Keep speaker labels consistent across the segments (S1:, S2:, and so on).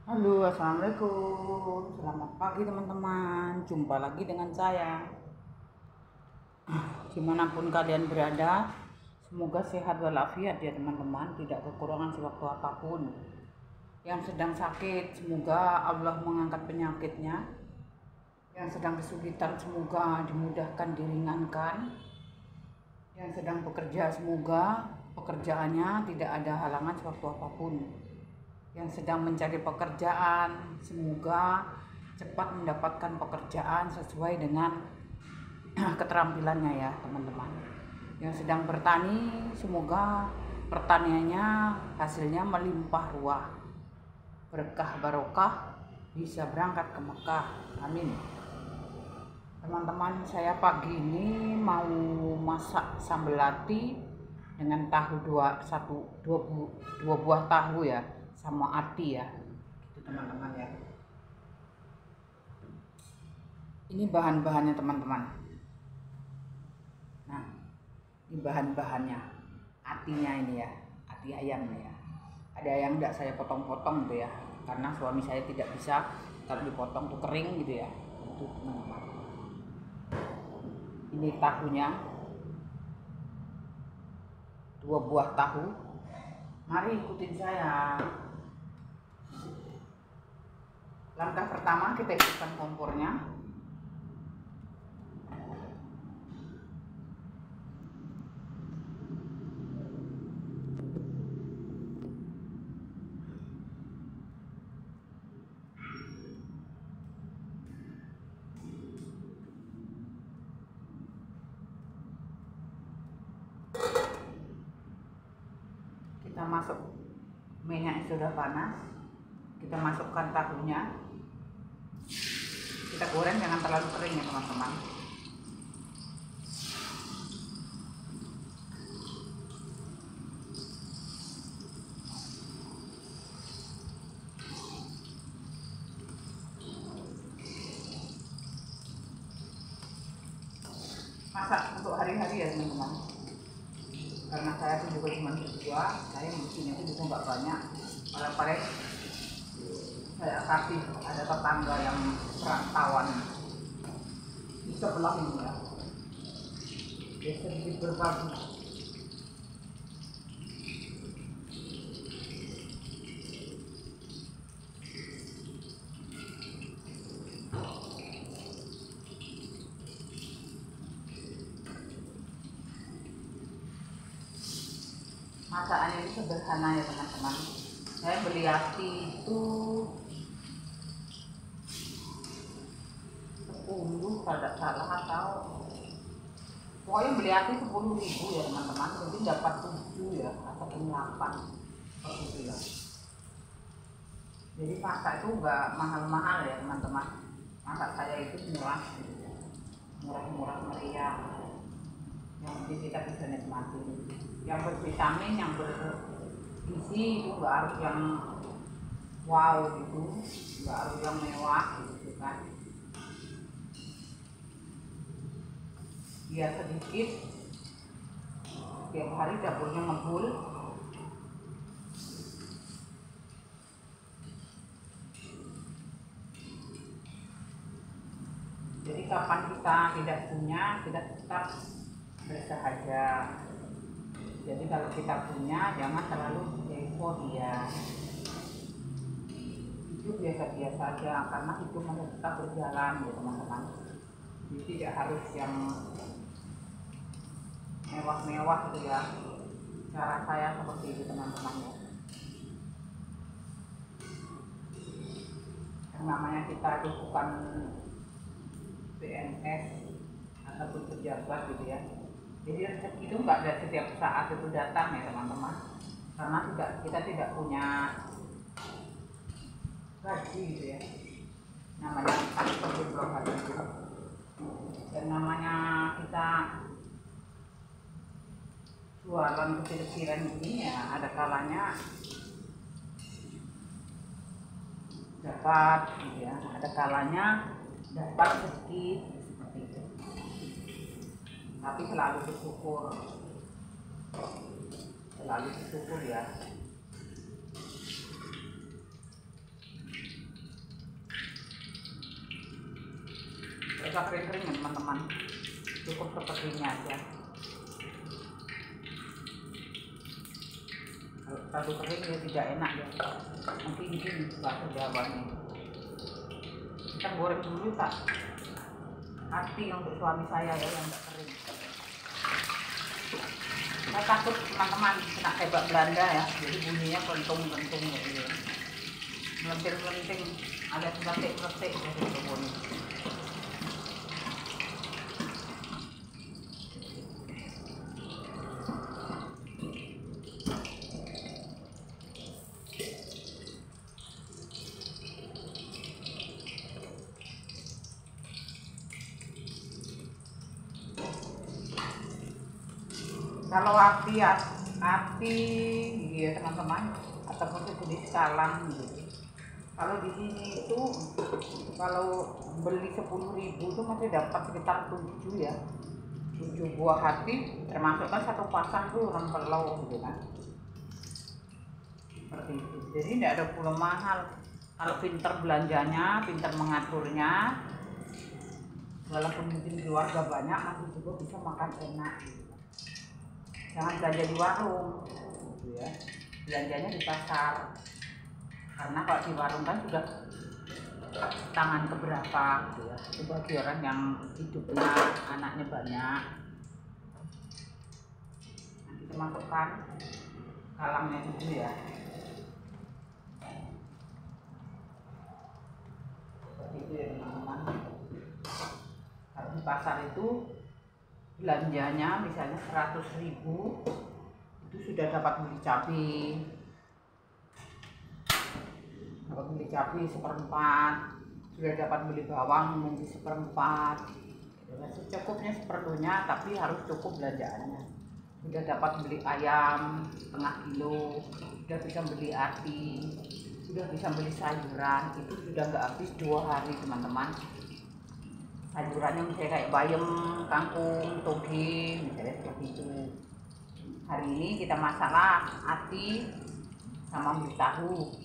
S1: Halo, assalamualaikum. Selamat pagi teman-teman. Jumpa lagi dengan saya. Dimanapun kalian berada, semoga sehat walafiat ya teman-teman. Tidak kekurangan sewaktu apapun. Yang sedang sakit, semoga Allah mengangkat penyakitnya. Yang sedang kesulitan, semoga dimudahkan, diringankan. Yang sedang bekerja, semoga pekerjaannya tidak ada halangan sewaktu apapun. Yang sedang mencari pekerjaan, semoga cepat mendapatkan pekerjaan sesuai dengan keterampilannya ya teman-teman. Yang sedang bertani, semoga pertaniannya hasilnya melimpah ruah, berkah barokah, bisa berangkat ke Mekah. Amin. Teman-teman, saya pagi ini mau masak sambal ati dengan tahu dua buah tahu ya, sama ati ya, itu teman-teman ya. Ini bahan-bahannya teman-teman. Nah, ini bahan-bahannya, atinya ini ya, ati ayam ya. Ada yang enggak saya potong-potong tuh ya, karena suami saya tidak bisa kalau dipotong tuh kering gitu ya. Itu teman-teman. Ini tahunya, dua buah tahu. Mari ikutin saya. Langkah pertama, kita hidupkan kompornya. Kita masuk minyak yang sudah panas. Kita masukkan tahunya. Kita goreng jangan terlalu kering ya teman-teman. Masak untuk hari-hari ya teman-teman, karena saya tuh juga cuma berdua, saya bikinnya itu juga nggak banyak. Paling saya kasih ada tetangga yang perantauan di sebelah ini ya, dia sedikit berbagi. Masakannya ini sederhana ya teman-teman. Saya beli ati itu 10 kalau tidak salah, atau pokoknya beli ati 10.000 ya teman-teman. Jadi dapat 7 ya atau 8 seperti itu ya. Jadi masak itu enggak mahal-mahal ya teman-teman. Masak saya itu murah gitu ya. Murah-murah meriah. Yang penting kita bisa nikmati. Yang bervitamin, yang bergizi itu enggak harus yang wow gitu, enggak harus yang mewah gitu kan. Biar sedikit, tiap hari dapurnya ngebul. Jadi kapan kita tidak punya, kita tetap bersahaja. Jadi kalau kita punya, jangan terlalu kepo dia. Itu biasa-biasa aja, karena itu masih tetap berjalan ya teman-teman. Jadi tidak harus yang mewah-mewah gitu ya. Cara saya seperti itu teman-teman ya. Yang namanya kita itu bukan PNS ataupun pejabat gitu ya. Jadi rezeki itu enggak ada setiap saat itu datang ya teman-teman. Karena kita tidak punya gaji gitu ya. Namanya perjuangan itu. Dan namanya kita jualan kecil-kecilan ini ya, ada kalanya dapat gitu ya, ada kalanya dapat sedikit seperti itu. Tapi selalu bersyukur ya. usah kering-kering ya teman-teman, cukup seperti ini aja. Kalau terlalu kering ya tidak enak ya, nanti ini bahasa Jawanya. Kita goreng dulu tak hati untuk suami saya ya yang tak kering. Saya takut teman-teman kena tembak Belanda ya, jadi bunyinya kentung-kentung gitu ya, melenting-melenting, ada meletik-meletik dari kebun. Kalau api ya teman-teman, ataupun jenis kalang gitu. Kalau di sini itu kalau beli 10.000 itu masih dapat sekitar 7 ya, 7 buah hati, termasuk kan satu pasang tuh rempelo gitu kan, seperti itu. Jadi tidak ada pula mahal kalau pinter belanjanya, pinter mengaturnya. Walaupun mungkin keluarga banyak masih juga bisa makan enak gitu. Jangan belanja di warung gitu ya, belanjanya di pasar, karena kalau di warung kan sudah tangan keberapa gitu ya, itu bagi orang yang hidupnya anaknya banyak. Nah, kita masukkan kalangnya dulu ya, seperti itu ya teman-teman. Kalau di pasar itu belanjanya misalnya 100.000 itu sudah dapat beli cabai, seperempat, sudah dapat beli bawang mungkin seperempat, secukupnya seperlunya, tapi harus cukup belanjaannya. Sudah dapat beli ayam setengah kilo, sudah bisa beli ati, sudah bisa beli sayuran, itu sudah nggak habis 2 hari teman-teman. Sayurannya misalnya kayak bayam, kangkung, toge, misalnya seperti itu. Hari ini kita masaklah ati sama beli tahu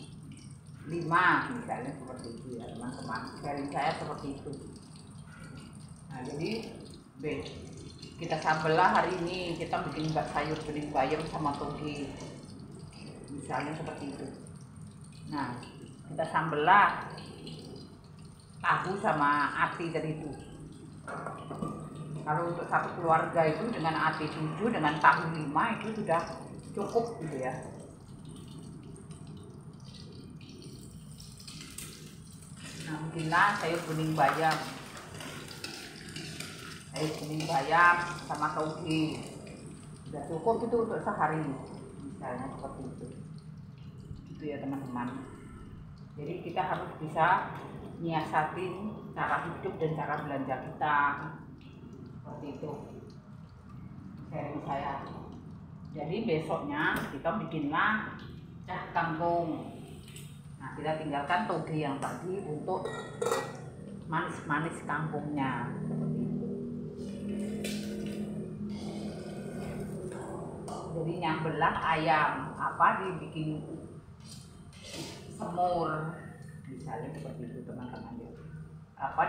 S1: 5 misalnya seperti itu ya teman-teman. Dari saya seperti itu. Nah jadi kita sambellah hari ini, kita bikin sayur bening bayam sama toge, misalnya seperti itu. Nah kita sambellah tahu sama ati tadi itu. Kalau untuk satu keluarga itu dengan ati 7 dengan tahu 5 itu sudah cukup gitu ya. Nah bikinlah sayur bening bayam, sama toge, sudah cukup itu untuk sehari misalnya seperti itu ya teman-teman. Jadi kita harus bisa nyiasatin cara hidup dan cara belanja kita, seperti itu sharing saya. Jadi besoknya kita bikinlah cah kangkung. Nah kita tinggalkan toge yang tadi untuk manis-manis kangkungnya, seperti itu. Jadi nyambelah ayam dibikin semur misalnya seperti itu teman-teman ya.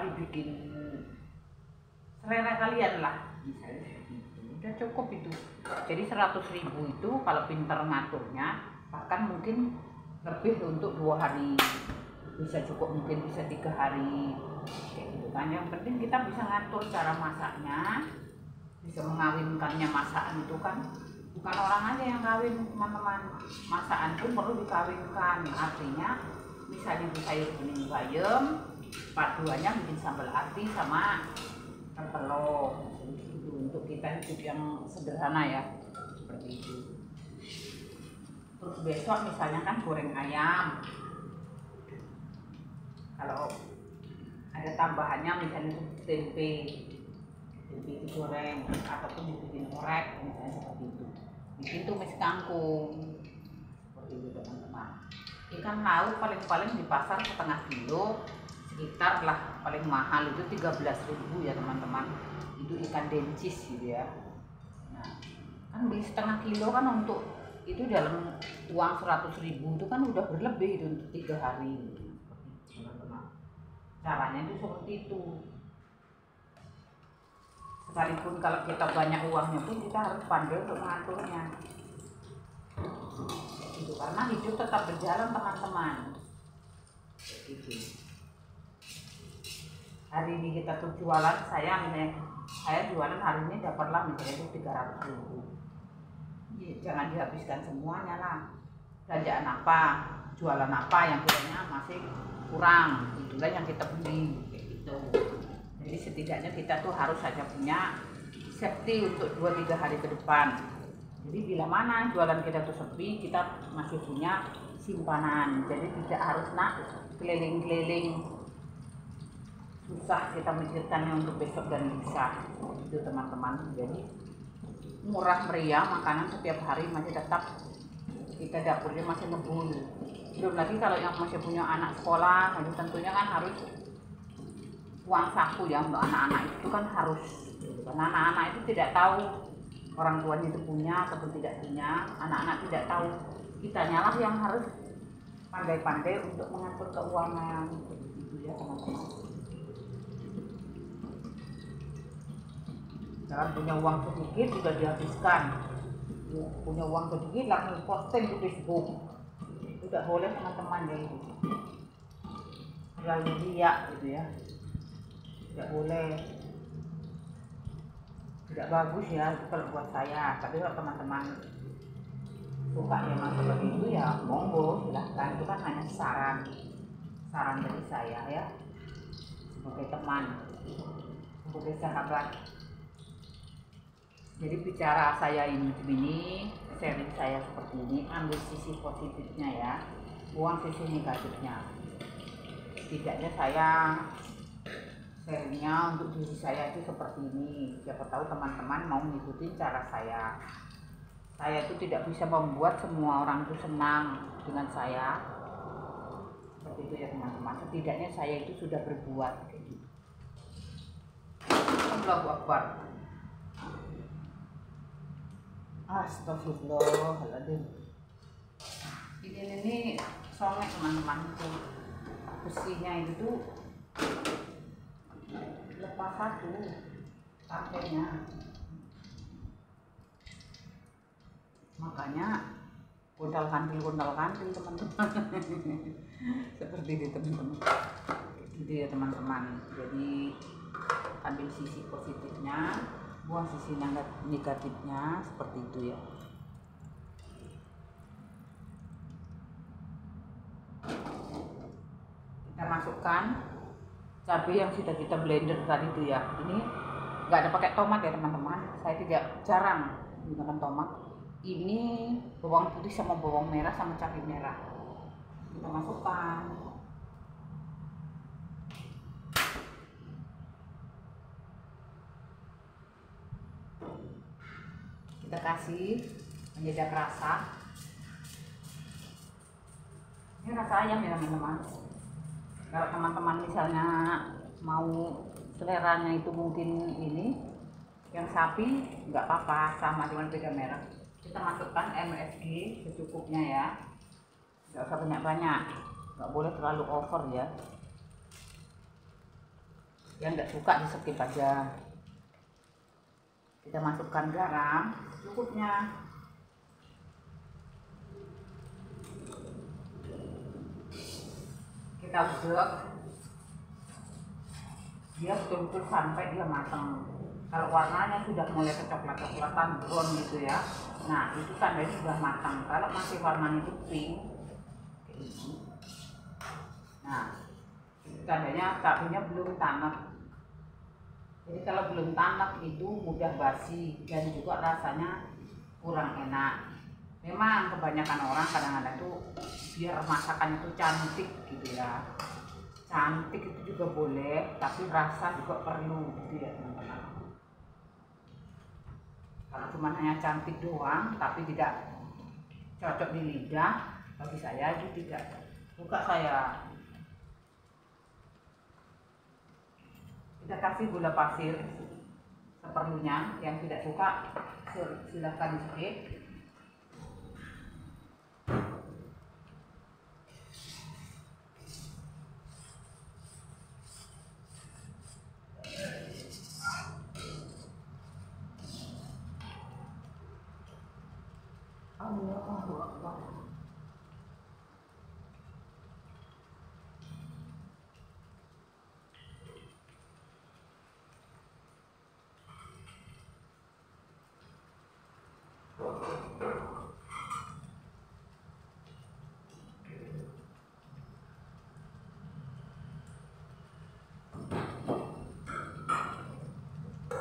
S1: Dibikin selera kalian lah misalnya seperti itu. Udah cukup itu. Jadi 100.000 itu kalau pinter ngaturnya bahkan mungkin lebih untuk 2 hari, bisa cukup mungkin bisa 3 hari kayak gitu kan. Yang penting kita bisa ngatur cara masaknya, bisa mengawinkannya. Masakan itu kan bukan orang aja yang kawin teman-teman, masakan itu perlu dikawinkan. Artinya misalnya sayur bening bayam, paduannya bikin sambal ati sama telur itu untuk kita hidup yang sederhana ya, seperti itu. Terus besok misalnya kan goreng ayam, kalau ada tambahannya misalnya tempe digoreng ataupun dibikin orek misalnya seperti itu. Bikin tumis kangkung seperti itu teman-teman. Ikan laut paling-paling di pasar setengah kilo sekitar lah, paling mahal itu 13.000 ya teman-teman. Itu ikan dencis gitu ya. Nah kan beli setengah kilo kan untuk itu dalam uang 100.000 itu kan udah berlebih itu untuk 3 hari teman-teman. Caranya itu seperti itu. Sekalipun kalau kita banyak uangnya pun kita harus pandai untuk mengaturnya. Itu karena hidup tetap berjalan teman-teman. Gitu. Hari ini kita tuh jualan, saya jualan hari ini dapatlah misalnya itu 300.000. Ya, jangan dihabiskan semuanya lah. Belanjaan apa, jualan apa yang kiranya masih kurang, itulah yang kita beli kayak gitu. Jadi setidaknya kita tuh harus saja punya safety untuk 2-3 hari ke depan. Jadi bila mana jualan kita tuh sepi, kita masih punya simpanan. Jadi tidak harus keliling-keliling susah kita mikirkannya untuk besok dan lusa. Itu teman-teman. Jadi murah meriah makanan setiap hari masih tetap kita dapurnya masih ngebul. Belum lagi kalau yang masih punya anak sekolah, jadi tentunya kan harus uang saku ya untuk anak-anak itu kan harus. Karena anak-anak itu tidak tahu orang tuanya itu punya atau tidak punya. Anak-anak tidak tahu, kitanya lah yang harus pandai-pandai untuk mengatur keuangan. Itu ya teman-teman. Jangan punya uang sedikit juga dihabiskan. Punya uang sedikit langsung posting di Facebook. Tidak boleh teman-teman ya itu. Terlalu riak gitu ya. Tidak boleh. Tidak bagus ya kalau buat saya. Tapi kalau teman-teman suka yang seperti itu ya monggo silahkan. Itu kan hanya saran dari saya ya, sebagai teman, sebagai sahabat. Jadi bicara saya ini begini, sharing saya seperti ini, ambil sisi positifnya ya, buang sisi negatifnya. Setidaknya saya sharingnya untuk diri saya itu seperti ini. Siapa tahu teman-teman mau mengikuti cara saya. Saya itu tidak bisa membuat semua orang itu senang dengan saya. Seperti itu ya teman-teman. Setidaknya saya itu sudah berbuat kayak gitu. Allahu Akbar. Astagfirullahaladzim. Ini soalnya teman-teman itu besinya itu tuh lepas satu rantainya, makanya gondal kantil teman-teman. Seperti itu teman-teman. Gitu ya teman-teman. Jadi ambil sisi positifnya, buang sisi negatifnya, seperti itu ya. Kita masukkan cabai yang sudah kita blender tadi itu ya. Ini nggak ada pakai tomat ya teman-teman. Saya jarang menggunakan tomat. Ini bawang putih sama bawang merah sama cabai merah. Kita masukkan. Kita kasih penyedap rasa. Ini rasa ayam ya teman-teman. Kalau teman-teman misalnya mau seleranya itu mungkin ini yang sapi, nggak apa-apa, sama dengan beda merah. Kita masukkan MSG secukupnya ya, nggak usah banyak-banyak, nggak boleh terlalu over ya. Yang nggak suka di skip aja. Kita masukkan garam secukupnya. Kita udek dia betul-betul sampai dia matang. Kalau warnanya sudah mulai kecoklat-coklatan brown gitu ya, nah itu tandanya sudah matang. Kalau masih warnanya itu pink kayak ini, nah itu tandanya cabenya belum tanak. Jadi kalau belum tanak itu mudah basi dan juga rasanya kurang enak. Memang kebanyakan orang kadang-kadang tuh biar masakan itu cantik gitu ya. Cantik itu juga boleh, tapi rasa juga perlu gitu ya teman-teman. Kalau cuma hanya cantik doang tapi tidak cocok di lidah, bagi saya itu tidak suka saya. Kita kasih gula pasir seperlunya, yang tidak suka silahkan skip.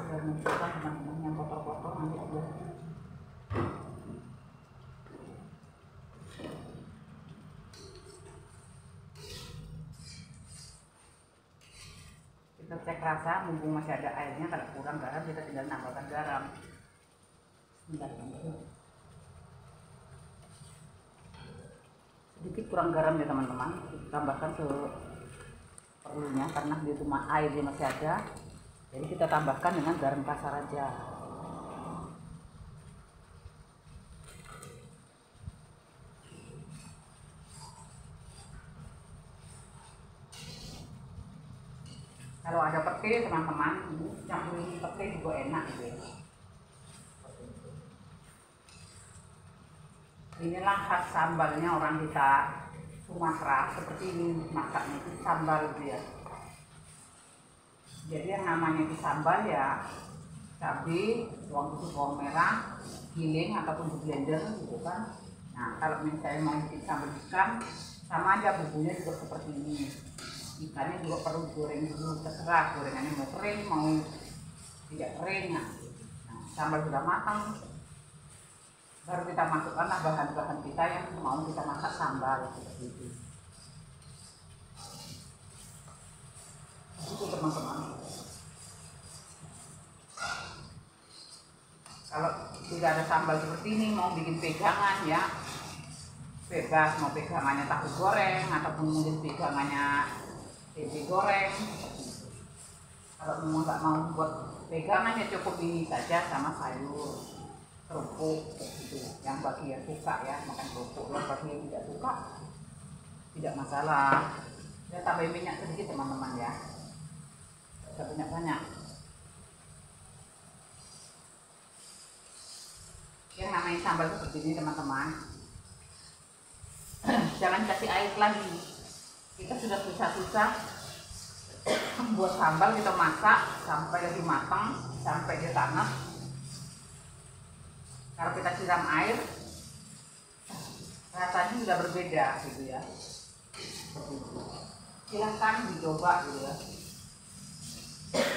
S1: sudah menunjukkan teman-teman yang kotor-kotor nanti udah kita cek rasa, mumpung masih ada airnya. Kalau kurang garam kita tinggal nambahkan garam. Bentar, sedikit kurang garam ya teman-teman, tambahkan seperlunya karena dia cuma airnya masih ada, jadi kita tambahkan dengan garam kasar aja. Kalau ada pete teman-teman, campurin pete juga enak gitu ya. Inilah khas sambalnya orang kita Sumatera, seperti ini masaknya itu sambal gitu ya. Jadi yang namanya itu sambal ya cabai, bawang putih, bawang merah, giling ataupun di blender gitu kan. Nah kalau misalnya mau bikin sambal ikan, sama aja bumbunya juga seperti ini. Ikannya juga perlu digoreng dulu, terserah gorengannya mau kering mau tidak kering. Nah sambal sudah matang, baru kita masukkanlah bahan-bahan kita yang mau kita masak sambal seperti itu. Itu teman-teman. Kalau tidak ada sambal seperti ini, mau bikin pegangan ya bebas, mau pegangannya tahu goreng ataupun mungkin pegangannya tempe goreng. Kalau memang nggak mau buat pegangan ya cukup ini saja sama sayur, kerupuk gitu. Yang bagi yang suka ya makan kerupuk, yang bagi yang tidak suka tidak masalah. Ya tambahin minyak sedikit teman-teman ya, tidak banyak-banyak. Yang namanya sambal seperti ini teman-teman, jangan kasih air lagi. Kita sudah susah-susah buat sambal, kita masak sampai lagi matang, sampai dia tanak. Kalau kita siram air, rasanya sudah berbeda gitu ya. Silahkan dicoba gitu ya.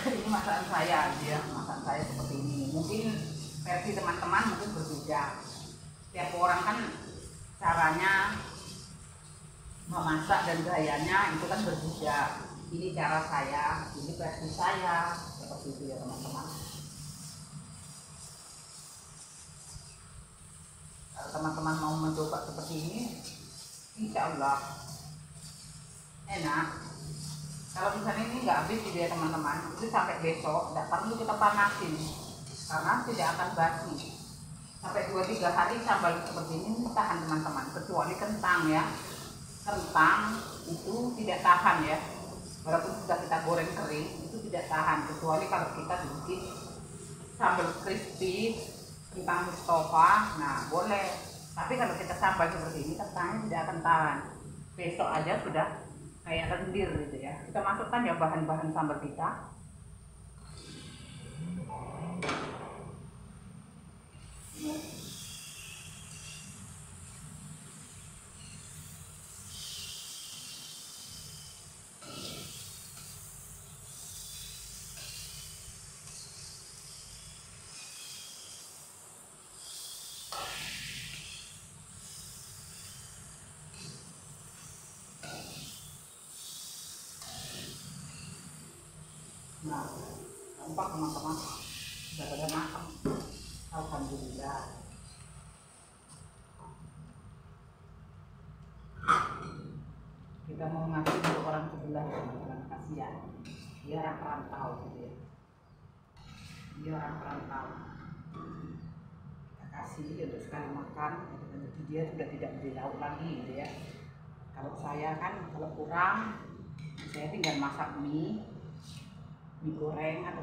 S1: Ini masakan saya gitu ya, masakan saya seperti ini. Mungkin versi teman-teman mungkin berbeda. Tiap orang kan caranya memasak dan gayanya itu kan berbeda. Ini cara saya, ini versi saya, seperti itu ya teman-teman. Kalau teman-teman mau mencoba seperti ini, insya Allah enak. Kalau misalnya ini nggak habis gitu ya teman-teman, itu sampai besok tidak perlu kita panasin karena tidak akan basi. Sampai 2-3 hari sambal seperti ini tahan teman-teman, kecuali kentang ya. Kentang itu tidak tahan ya, walaupun sudah kita goreng kering itu tidak tahan, kecuali kalau kita bikin sambal crispy kentang Mustafa, nah boleh. Tapi kalau kita sambal seperti ini kentangnya tidak akan tahan, besok aja sudah kayak lendir gitu ya. Kita masukkan ya bahan-bahan sambal kita. Nah, nampak teman-teman sudah pada makan. Alhamdulillah. Kita mau ngasih untuk orang sebelah teman-teman, kasihan. Dia orang perantau gitu ya. Dia orang perantau. Kita kasih untuk sekali makan, jadi dia sudah tidak beli lauk lagi gitu ya. Kalau saya kan kalau kurang, saya tinggal masak mie goreng atau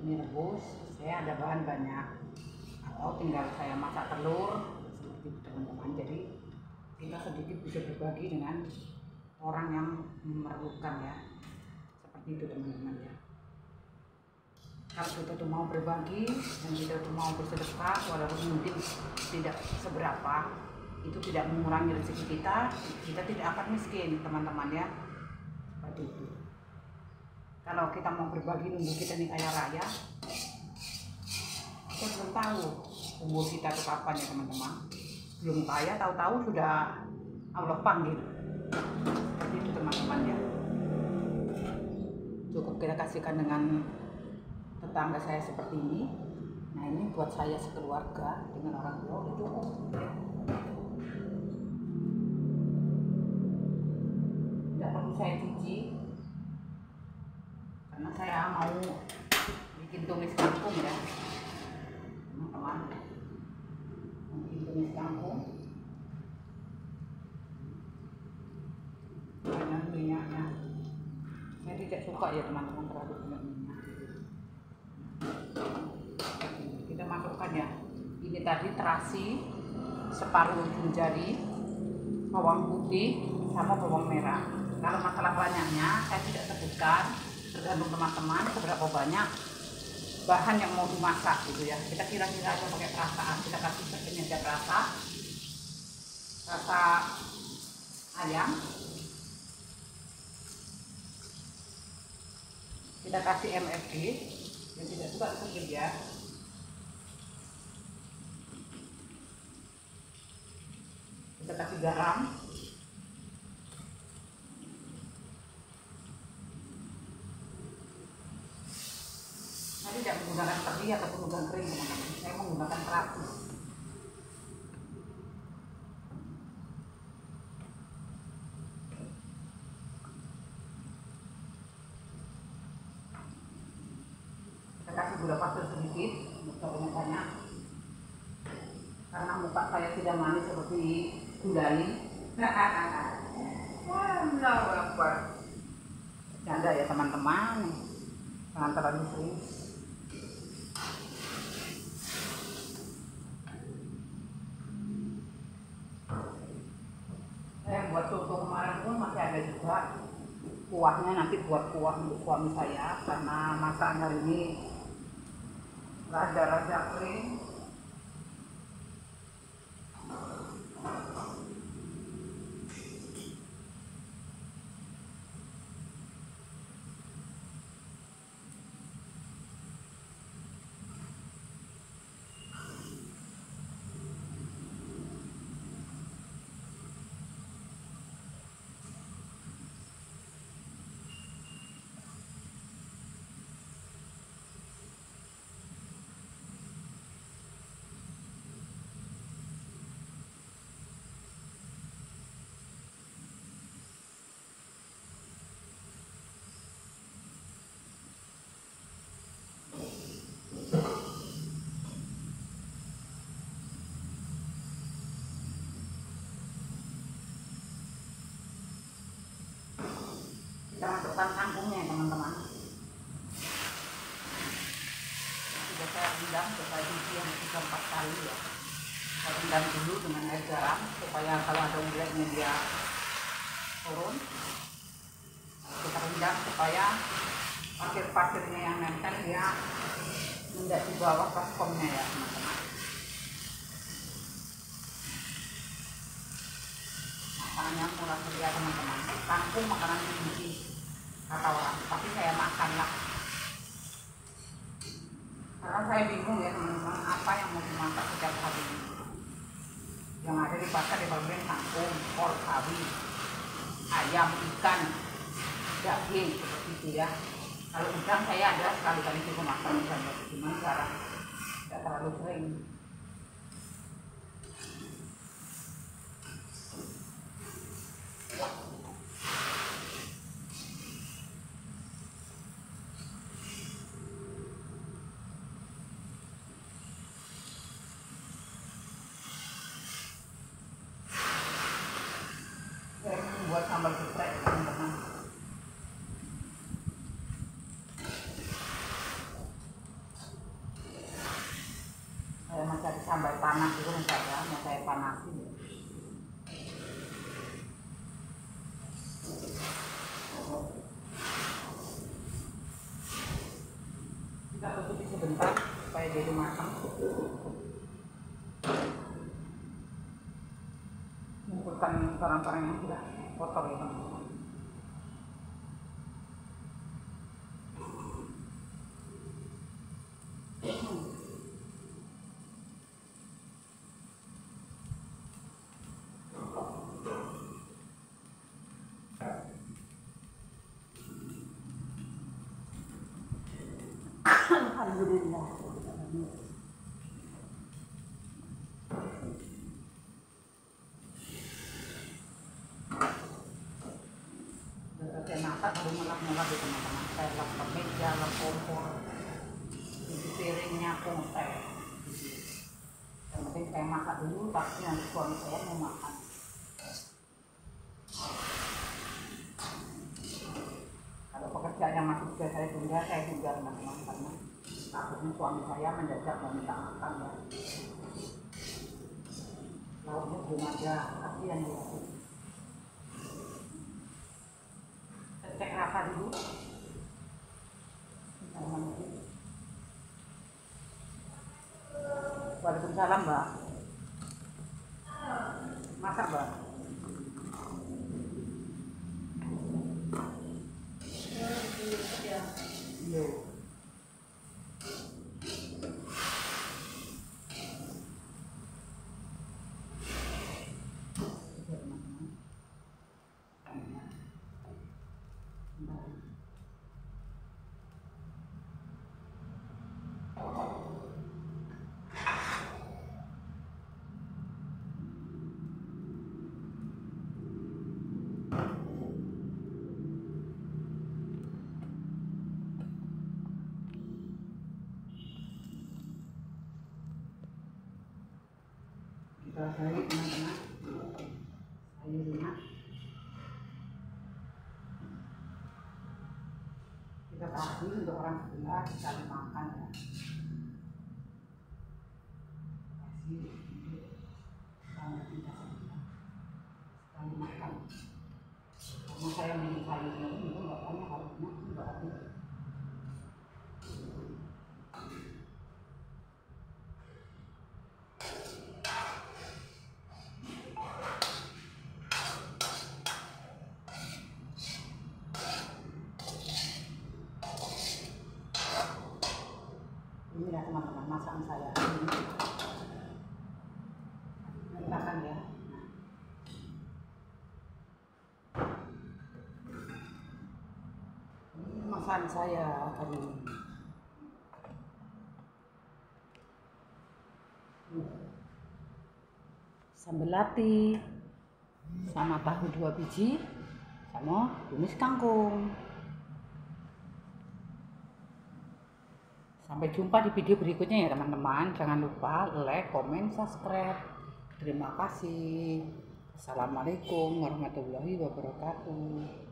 S1: mie rebus, saya ada bahan banyak, atau tinggal saya masak telur seperti itu teman-teman. Jadi kita sedikit bisa berbagi dengan orang yang memerlukan ya, seperti itu teman-teman ya. Kalau kita tuh mau berbagi dan kita tuh mau bersedekah, walaupun mungkin tidak seberapa, itu tidak mengurangi rezeki kita tidak akan miskin teman-teman ya, seperti itu. Kalau kita mau berbagi nunggu kita nih kaya raya, Saya belum tahu umur kita itu kapan ya teman-teman. Belum kaya, tahu-tahu sudah Allah panggil. Seperti itu teman-teman ya. Cukup kita kasihkan dengan tetangga saya seperti ini. Nah ini buat saya sekeluarga dengan orang tua udah cukup. Tidak perlu saya cuci karena saya mau bikin tumis kangkung ya teman-teman. Bikin tumis kangkung banyak minyaknya. Saya tidak suka ya teman-teman terlalu banyak minyak. Kita masukkan ya, ini tadi terasi separuh ujung jari, bawang putih sama bawang merah. Kalau masalah banyaknya saya tidak sebutkan, tergantung teman-teman seberapa banyak bahan yang mau dimasak gitu ya. Kita kira-kira aja pakai perasaan, kita kasih penyedap rasa ayam, kita kasih MSG yang tidak suka sedikit ya. Kita kasih garam, saya tidak menggunakan teri ataupun udang kering teman-teman, saya menggunakan terasi. Kita kasih gula pasir sedikit, untuk banyak karena muka saya tidak manis seperti gulali. Canda ya teman-teman, jangan terlalu serius. Saya buat soto kemarin pun masih ada juga kuahnya, nanti buat kuah untuk suami saya karena masakan hari ini rada-rada kering. Kita masukkan kangkungnya teman-teman. Sudah saya rendam, supaya cuci yang 3-4 kali ya. Saya rendam dulu dengan air garam supaya kalau ada uletnya dia turun. Kita rendam supaya pasir-pasirnya yang nempel dia tidak di bawah baskomnya ya teman-teman. Makanannya murah sedia teman-teman. Kangkung makanan tinggi kata orang, tapi saya makan lah karena saya bingung ya teman-teman, apa yang mau dimasak setiap hari. Yang ada di pasar di bagian kangkung, kol, sawi, ayam, ikan, daging seperti itu ya. Kalau udang saya ada sekali-kali juga makan udang, cuman sekarang tidak terlalu sering. Buat sambal geprek teman-teman. Saya masih ada sambal panas itu saya mau saya panasin. Kita tutupi sebentar supaya jadi matang. Bukan barang-barang yang sudah kotor ya teman-teman. Alhamdulillah. Saya masak baru melak-melak di teman-teman. Saya lap ke meja, lap kompor, cuci piringnya aku ngepel. Yang penting saya masak dulu, tapi nanti suami saya mau makan. Kalau pekerjaan yang masih bisa saya tunda, saya tunda teman-teman, karena takutnya suami saya mendadak mau minta makan ya. Lauknya belum ada, kasihan dia. Cek rasa dulu. Waalaikumsalam, Mbak. Masak, Mbak? Iya. Kita cari teman-teman, sayurnya kita kasih untuk orang sebelah, kita makan ya. Kasih untuk orang kita sebelah, sekali makan. Karena saya minum sayurnya itu nggak banyak, harusnya nggak habis. Inilah teman-teman masakan saya. Makan ya. Ini masakan saya kali ini. Sambal lati sama tahu 2 biji sama tumis kangkung. Sampai jumpa di video berikutnya ya teman-teman. Jangan lupa like, komen, subscribe. Terima kasih. Assalamualaikum warahmatullahi wabarakatuh.